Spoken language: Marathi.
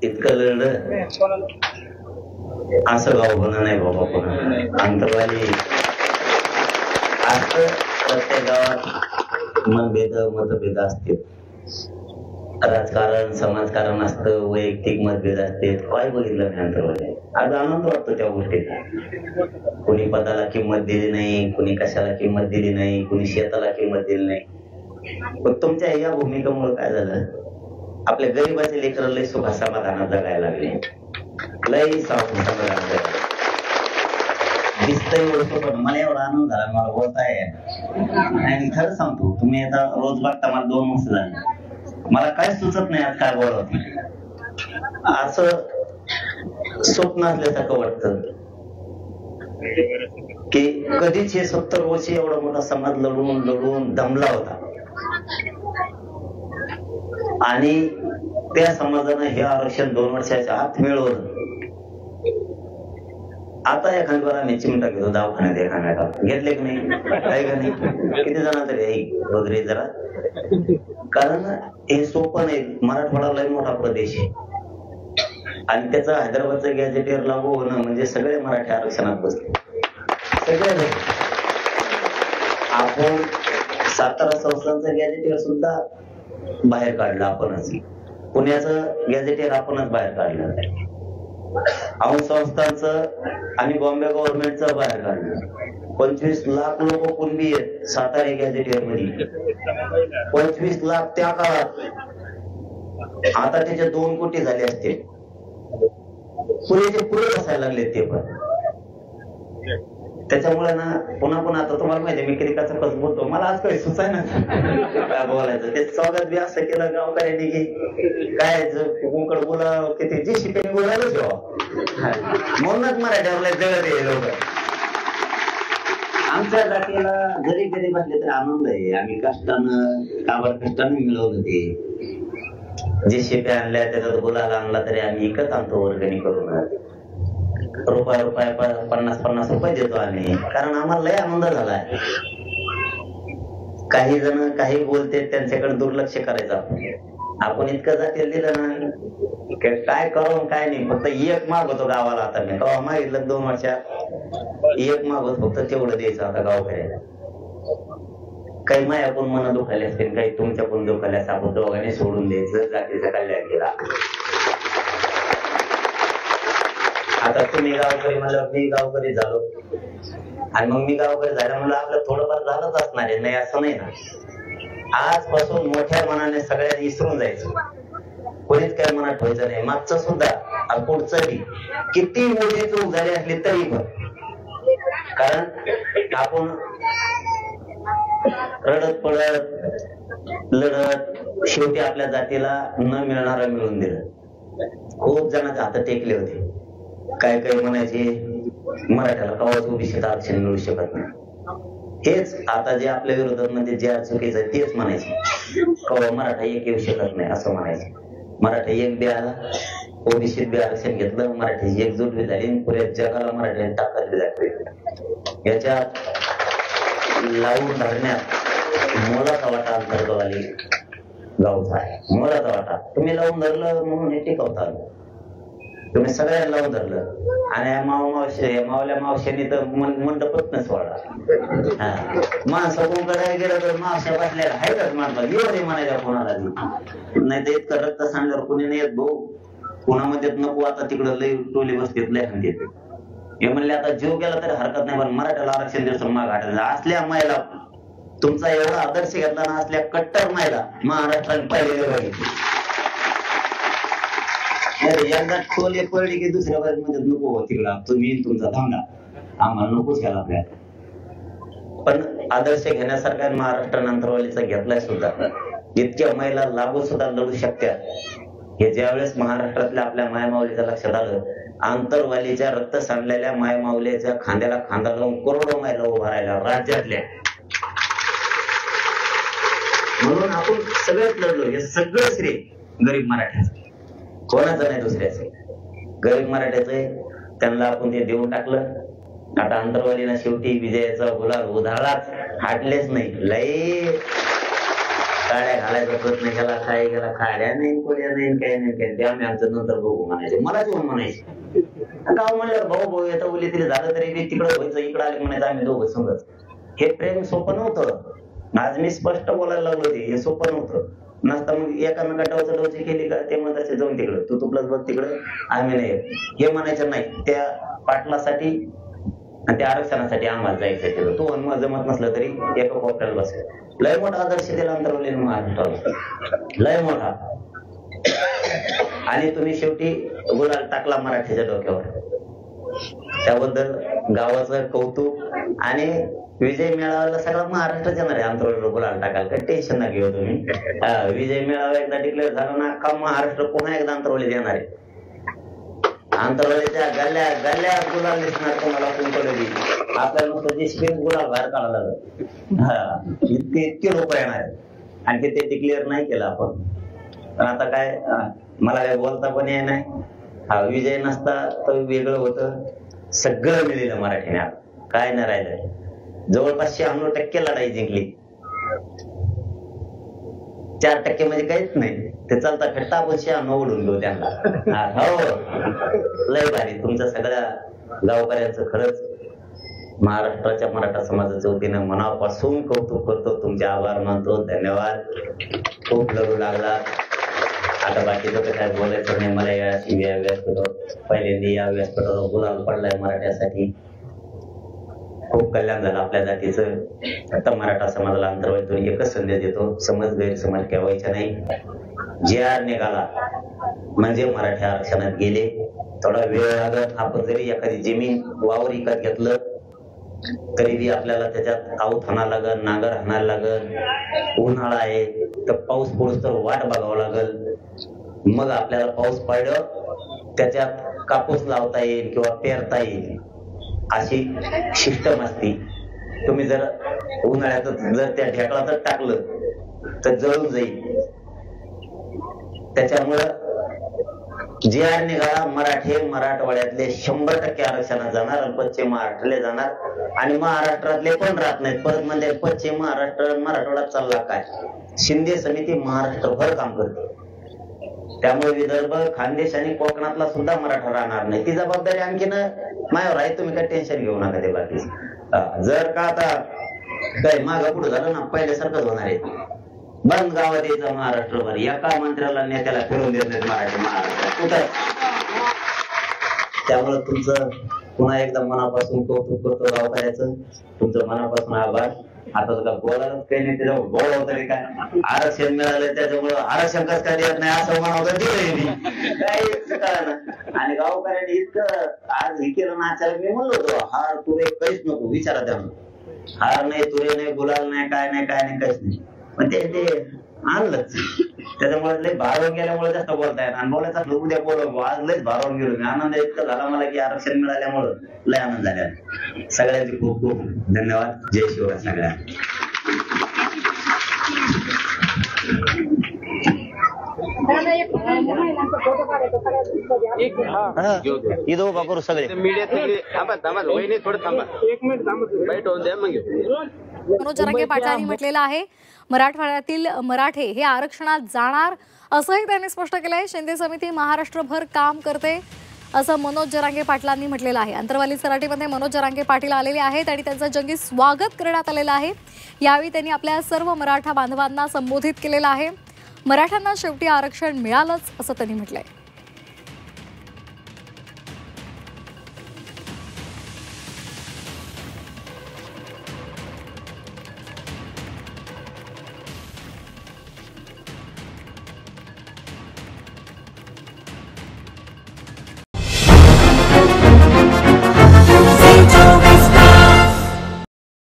इतकं लढलं असं गाव बन नाही बाबा कोणा अंतरवाली असं प्रत्येक गावात मतभेद मतभेद असते राजकारण समाजकारण असतं वैयक्तिक मतभेद असते काय बघितलं नाही अंतरवाली आज आनंद वाटतो त्या गोष्टीत कुणी पदाला किंमत दिली नाही कुणी कशाला किंमत दिली नाही कुणी शेताला किंमत दिली नाही पण तुमच्या या भूमिकेमुळे काय झालं आपल्या गरीबाचे लेकर लय सुखा समाधानात जगायला लागले लय समाधान दिसतंय एवढं पण मला एवढा आनंद झाला मला बोलताय आणि खरं सांगतो तुम्ही आता रोज बघता मला 2 वर्ष झाले मला काय सुचत नाही आज काय बोलत नाही असं स्वप्न असल्यासारखं वाटतं की कधीच हे 70 वर्ष एवढा मोठा समाज लढून लढून दमला होता आणि त्या समाजानं हे आरक्षण 2 वर्षाच्या आत मिळवलं आता एखाद्यावर आम्ही चिमटा घेतो दवाखान्यात एखाद्या घेतले की नाही काय का नाही किती जण तरी वगैरे जरा कारण हे सोपं नाही मराठवाडा लय मोठा प्रदेश आहे आणि त्याचं हैदराबादचं गॅजेटियर लागू होणं म्हणजे सगळे मराठी आरक्षणात बसले सगळे आपण सातारा संस्थांचं गॅजेटियर सुद्धा बाहेर काढलं आपणच पुण्याचं गॅजेटियर आपणच बाहेर काढलं औंध संस्थांचं आणि बॉम्बे गव्हर्नमेंटचं बाहेर काढलं 25 लाख लोक कुणबी आहेत सातारा गॅजेटियर मध्ये 25 लाख त्या काळात आता त्याचे 2 कोटी झाले असते पुरेचे पुरे बसायला लागले ते पण त्याच्यामुळे ना पुन्हा पुन्हा आता तुम्हाला माहिती मी किती कसं कसं बोलतो मला आज काही सुचाय ना काय बोलायचं ते स्वागत बी असं केलं गावकऱ्यांनी की काय कोकण बोला किती जे शिकायला बोलायलाच जेव्हा म्हणूनच मराठ्यावर जगत आहे लोक आमच्या जातीला जरी गरीब असले तरी आनंद आहे आम्ही कष्टानं काबाड कष्टानं मिळवलं ते जे शिप्या आणल्या त्याच्यात गुलाल आणला तरी आम्ही विकत आणतो वर्गणी करून रुपया 50 रुपये देतो आम्ही कारण आम्हाला लय आनंद झालाय काही जण काही बोलते त्यांच्याकडे दुर्लक्ष करायचं आपण इतकं जातील दिलं ना काय करून काय नाही फक्त एक मागवतो गावाला आता मी गावा मागितलं 2 वर्षात एक मागवत फक्त तेवढं द्यायचं आता गावकऱ्याला काही मायाकडून मनं दुखायला असतील काही तुमच्याकडून दुखायला असं आपण दोघांनी सोडून द्यायचं जातीचं कल्याण केला आता तुम्ही गावकरी म्हणलं मी गावकरी झालो आणि मग मी गावकरी झालं म्हणलं आपलं थोडंफार झालंच असणार आहे नाही असं नाही ना आजपासून मोठ्या मनाने सगळ्यांनी विसरून जायचं कोणीच काय मनात ठेवायचं नाही मागचं सुद्धा पुढचंही किती मोठी चूक झाली असली तरी पण कारण आपण रडत पडत लढत शेवटी आपल्या जातीला न मिळणारं मिळून दिलं खूप जणांचे हात टेकले होते काय काय म्हणायचे मराठ्याला कवाच ओबीसीत आरक्षण मिळू शकत नाही हेच आता जे आपल्या विरोधात म्हणजे जे चुकीचं आहे तेच म्हणायचे कवा मराठा एक येऊ शकत नाही असं म्हणायचे मराठा एक बी आला ओबीसीत बी आरक्षण घेतलं मराठ्याची एकजूट बी झाली पुऱ्या जगाला मराठ्याने ताकद बी दाखवली याच्यात लावून धरण्यात मोलाचा वाटा अंतर्गतवाली गावचा आहे मोलाचा वाटा तुम्ही लावून धरलं म्हणून हे टिकवता तुम्ही सगळ्यांना लावून धरलं आणि मावल्या मावश्यांनी तर मंडपच न सोडला माणसं कोणकडे गेलं तर मावश्या बसल्या आहे का माणसा येऊ म्हणायच्या कोणाला नाही तर इतकं रक्त सांडल्यावर कोणी नाही येत भाऊ कोणामध्ये नको आता तिकडं लय टोली बसतेत लय हंडीत हे म्हणले आता जीव गेला तरी हरकत नाही पण मराठ्याला आरक्षण दिवस माग हाटायला असल्या महिला तुमचा एवढा आदर्श घेतला ना असल्या कट्टर महिला महाराष्ट्राने पाहिलेले बघितले एकदा टोले पडली की दुसऱ्या मध्ये नको तिकडा तुम्ही तुमचा थांबा आम्हाला नकोच घ्यायला आपल्या पण आदर्श घेण्यासारखा महाराष्ट्र अंतरवालीचा घेतलाय सुद्धा इतक्या महिला लागू सुद्धा लढू शकतात हे ज्यावेळेस महाराष्ट्रातल्या आपल्या मायमाऊलीच्या लक्षात आलं आंतरवालीच्या रक्त सांडलेल्या मायमाऊलीच्या खांद्याला खांदा लावून करोडो महिला उभा राहिल्या राज्यातल्या म्हणून आपण सगळ्यात लढलो हे सगळं श्रेय गरीब मराठ्याचं कोणाचं नाही दुसऱ्याचं गरीब मराठ्याचं त्यांना आपण ते देऊन टाकलं आता अंतरवालीला शेवटी विजयाचा गुलाल उधळलाच हाटलेच नाही लय काड्या घालायचा प्रयत्न केला, काय केला, काड्या नाही, कोड्या नाही, काही नाही, काही ते आम्ही आमचं नंतर बघू म्हणायचे. मला जेवण म्हणायचे. गाव म्हणलं भाऊ भाऊ येतं बोली तरी झालं तरी तिकडं व्हायचं, इकडं आले म्हणायचं आम्ही दोघं समजत. हे प्रेम सोपं नव्हतं. आज मी स्पष्ट बोलायला लागलो होते, हे सोपं नव्हतं. नसता मग एकानं गटावचं डोची केली का ते म्हणत जाऊन तिकडं, तू तुपलंच बघ तिकडं, आम्ही नाही हे म्हणायचं नाही. त्या पाटलासाठी आणि त्या आरक्षणासाठी आम्हाला जायचं तिकडं. तू मग जमत नसलं तरी एका कोपऱ्याला बसेल. लय मोठा आदर्श दिला अंतरवली महाराष्ट्राला, लय मोठा. आणि तुम्ही शेवटी गुलाल टाकला मराठीच्या डोक्यावर, त्याबद्दल गावाचं कौतुक. आणि विजय मेळाव्याला सगळा महाराष्ट्र येणार आहे अंतरवलीला गुलाल टाकायला, काही टेन्शन नाही घेऊ तुम्ही. विजय मेळावा एकदा डिक्लेअर झाला ना, अख्खा महाराष्ट्र पुन्हा एकदा अंतरवलीत येणार आहे. अंतरवलीच्या गल्ल्या गल्ल्या गुलाल दिसणार तुम्हाला. कुंकवली आपल्याला नुसतं जे स्पेस गुलाल बाहेर काढायला लागलं, इतके लोक येणार आहे. आणखी ते डिक्लेअर नाही केलं आपण, पण आता काय मला काय बोलता पण येत नाही. हा विजय नसता तर वेगळं होतं. सगळं मिळेल मराठीने, काय नाही राहिलं. जवळपास 96% लढाई जिंकली. 4% म्हणजे काहीच नाही. ते चालता फिरता आपण 96 ओढून घेऊ त्यांना. हो लय भारी. तुमच्या सगळ्या गावकऱ्यांचं खरंच महाराष्ट्राच्या मराठा समाजाच्या वतीनं मनापासून कौतुक करतो. तुमचे आभार मानतो. धन्यवाद. खूप लढू लागला. आता बाकीचं तर काय बोलायचं नाही. मला या व्यासपीठावर पहिल्यांदा या व्यासपीठावर गुलाल पडलाय मराठ्यासाठी. खूप कल्याण झालं आपल्या जातीचं. आता मराठा समाजाला अंतर्वाईतून एकच संदेश देतो, समज गैरसमज ठेवायचा नाही. जे आर निघाला म्हणजे मराठी आरक्षणात गेले. थोडा वेळ लागत. आपण जरी एखादी जमीन वावर विकत घेतलं तरी बी आपल्याला त्याच्यात आऊत हाणायला लागल, नांगर हाणायला लागल. उन्हाळा आहे तर पाऊस पडूस तर वाट बघावं लागल. मग आपल्याला पाऊस पडलं त्याच्यात कापूस लावता येईल किंवा पेरता येईल अशी सिस्टम असती. तुम्ही जर उन्हाळ्यात जर त्या ढेकळात टाकलं तर जळून जाईल. त्याच्यामुळं जे आर निघाला मराठवाड्यातले 100% आरक्षणात जाणार आणि पश्चिम महाराष्ट्राला जाणार. आणि महाराष्ट्रातले पण राहत नाहीत. परत म्हणजे पश्चिम महाराष्ट्र मराठवाड्यात चालला काय. शिंदे समिती महाराष्ट्रभर काम करते. त्यामुळे विदर्भ, खानदेश आणि कोकणातला सुद्धा मराठा राहणार नाही. ती जबाबदारी आणखीन माझ्यावर आहे. तुम्ही काय टेन्शन घेऊ नका ते बाकी. जर का आता काय मागं पुढे झालं ना, पहिल्यासारखंच होणार आहे. बंद गावात यायचं महाराष्ट्रभर. एका मंत्र्याला नेत्याला फिरून देत नाहीत मराठी महाराष्ट्रात कुठं. त्यामुळे तुमचं पुन्हा एकदा मनापासून कौतुक करतो गावकऱ्याचं. तुमचं मनापासून आभार. आता तुला बोलायलाच काही नाही, त्याच्यावर बोलावं तरी काय. आरक्षण मिळालं त्याच्यामुळं आरक्षण कसं काय देत नाही असं म्हणावं दिलंय काही कळलं. आणि गावकऱ्यांनी इतकं आज हे केलं ना. मी म्हणलो होतो हार तुरे काहीच नको विचारा त्यांना. हार नाही, तुरे नाही, गुलाल नाही, काय नाही, काय नाही, काहीच नाही. पण ते आणलंच. त्याच्यामुळे लय भारावून गेल्यामुळे जास्त बोलता येणार. आणि बोलायचं असलं उद्या बोलव. आज लयच भारावून गेलो मी. आनंद इतका झाला मला की आरक्षण मिळाल्यामुळं लय आनंद झाला. सगळ्यांचे खूप खूप धन्यवाद. जय शिवराय सगळ्यांना. इथं उभा करू सगळे. मनोज जरांगे पाटलांनी म्हटलेलं आहे मराठवाड्यातील मराठे हे आरक्षणात जाणार असंही त्यांनी स्पष्ट केलं आहे. शिंदे समिती महाराष्ट्रभर काम करते असं मनोज जरांगे पाटलांनी म्हटलेलं आहे. अंतरवाली सराटीमध्ये मनोज जरांगे पाटील आलेले आहेत आणि त्यांचं जंगी स्वागत करण्यात आलेलं आहे. यावेळी त्यांनी आपल्या सर्व मराठा बांधवांना संबोधित केलेलं आहे. मराठ्यांना शेवटी आरक्षण मिळालंच असं त्यांनी म्हटलंय.